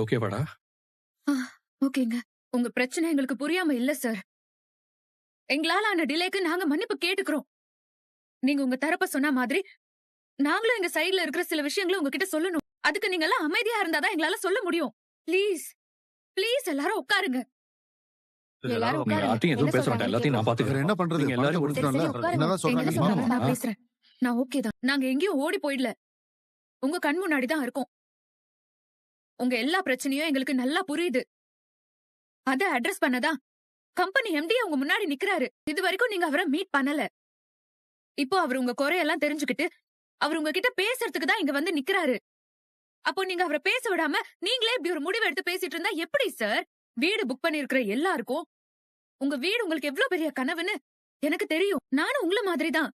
ஓகேவாடா? ஓகேங்க. உங்க பிரச்சனை எங்களுக்கு புரியாம இல்ல சார். எங்களால ஆன டிலேக்கு நாங்க மன்னிப்பு கேட்டுக்கிறோம். நீங்க உங்க தரப்ப சொன்ன மாதிரி நாங்களும் எங்க சைடுல இருக்கிற சில விஷயங்களை உங்ககிட்ட சொல்லணும். அதுக்கு நீங்க எல்லாம் அமைதியா இருந்தாதான் எங்களால சொல்ல முடியும். ப்ளீஸ் ப்ளீஸ் எல்லாரும் உட்காருங்க. எல்லாரும் நீங்க உட்காருங்க. யார்ட்டையும் எதுவும் என்ன பேச வேண்டாம். சொல்றாங்கன்னு எல்லாத்தையும் நான் வேற பாத்துக்கிறேன். என்ன பண்றது? நீங்க எல்லாரும் பணத்தை சரி, சரி, கொடுத்துட்டோம்ல. உட்காருங்க. என்னதான் என்ன சொல்றாங்க சொல்றாங்க பாருங்க. நான் பேசுறேன். நான் ஓகே தான். நாங்க எங்கேயும் ஓடி போயிடல. உங்க கண் முன்னாடி தான் இருக்கோம். உங்க எல்லா பிரச்சனையும் எங்களுக்கு நல்லா புரியுது. அத அட்ரஸ் பண்ணதா கம்பெனி எம்டி உங்க முன்னாடி நிக்கிறாரு. இது வரைக்கும் நீங்க அவரை மீட் பண்ணல. இப்போ அவர் உங்க குறையெல்லாம் தெரிஞ்சுக்கிட்டு அவர் உங்ககிட்ட பேசுறதுக்கு தான் இங்க வந்து நிக்கிறாரு. அப்போ நீங்க அவரை பேச விடாம நீங்களே இப்படி ஒரு முடிவு எடுத்து பேசிட்டு இருந்தா எப்படி சார்? வீடு புக் பண்ணிருக்கிற எல்லாருக்கும் உங்க வீடு உங்களுக்கு எவ்வளவு பெரிய கனவுன்னு எனக்கு தெரியும். நானும் உங்கள மாதிரி தான்.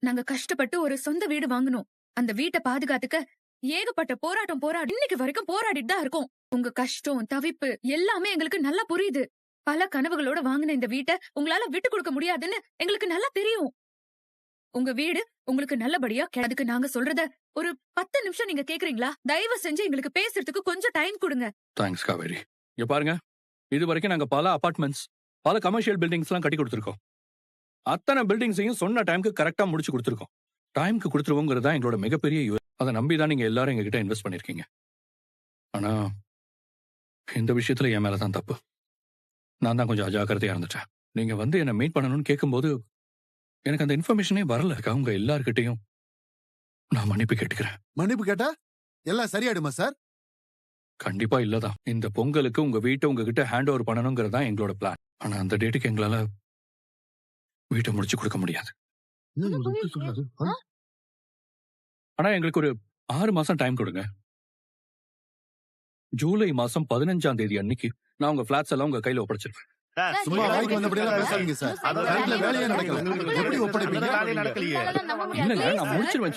நாங்க கஷ்டப்பட்டு ஒரு சொந்த வீடு வாங்கணும். அந்த வீட்டை பாதுகாத்துக்க ஏகப்பட்ட போராட்டம் இன்னைக்கு வரைக்கும் போராடிட்டு தான் இருக்கோம். உங்க கஷ்டம் தவிப்பு எல்லாமே எங்களுக்கு நல்லா புரியுது. பல கனவுகளோட வாங்கின இந்த வீட்டை உங்களால விட்டு கொடுக்க முடியாதுன்னு எங்களுக்கு நல்லா தெரியும். உங்க வீடு உங்களுக்கு நல்லபடியா அதுக்கு நாங்க சொல்றத ஒரு 10 நிமிஷம் நீங்க கேக்குறீங்களா? தயவு செஞ்சு எங்களுக்கு பேசுறதுக்கு கொஞ்சம் டைம் கொடுங்க. தேங்க்ஸ் காவேரி. இங்க பாருங்க, இது வரைக்கும் நாங்க பல அபார்ட்மெண்ட்ஸ், பல கமர்ஷியல் பில்டிங்ஸ் எல்லாம் கட்டி கொடுத்துருக்கோம். அத்தனை பில்டிங்ஸையும் சொன்ன டைமுக்கு கரெக்டா முடிச்சு கொடுத்துருக்கோம். டைமுக்கு கொடுத்துருவோங்கிறது தான் எங்களோட மிகப்பெரிய அதை நம்பி தான் நீங்க எல்லாரும் எங்க கிட்ட இன்வெஸ்ட் பண்ணிருக்கீங்க. ஆனா இந்த விஷயத்துல என் மேலதான் தப்பு. நான் தான் கொஞ்சம் அஜாக்கிரதையா இருந்துட்டேன். நீங்க வந்து என்ன மீட் பண்ணணும்னு கேட்கும்போது எனக்கு அந்த இன்ஃபர்மேஷனே வரல. அவங்க எல்லார்கிட்டையும் நான் மன்னிப்பு கேட்டுக்கிறேன். மன்னிப்பு கேட்டா எல்லாம் சரியாயிடுமா சார்? கண்டிப்பா இல்லதான். இந்த பொங்கலுக்கு உங்க வீட்டை உங்ககிட்ட ஹேண்ட் ஓவர் பண்ணணுங்கிறது தான் எங்களோட பிளான். ஆனா அந்த டேட்டுக்கு எங்களால வீட்டை முடிச்சு கொடுக்க முடியாது. ஆனா எங்களுக்கு ஒரு 6 மாசம் டைம் கொடுங்க. ஜூலை மாசம் 15ஆம் தேதி அன்னைக்கு நான் உங்க பிளாட்ஸ் எல்லாம் உங்க கையில ஒப்படைச்சிருப்பேன். சும்மா வாய்க்கு வந்தபடியெல்லாம் பேசாதீங்க சார். பேங்க்ல வேலையே நடக்கல. எப்படி ஒப்படைப்பீங்க? இல்லங்க, நான் முடிச்சிருவேன்.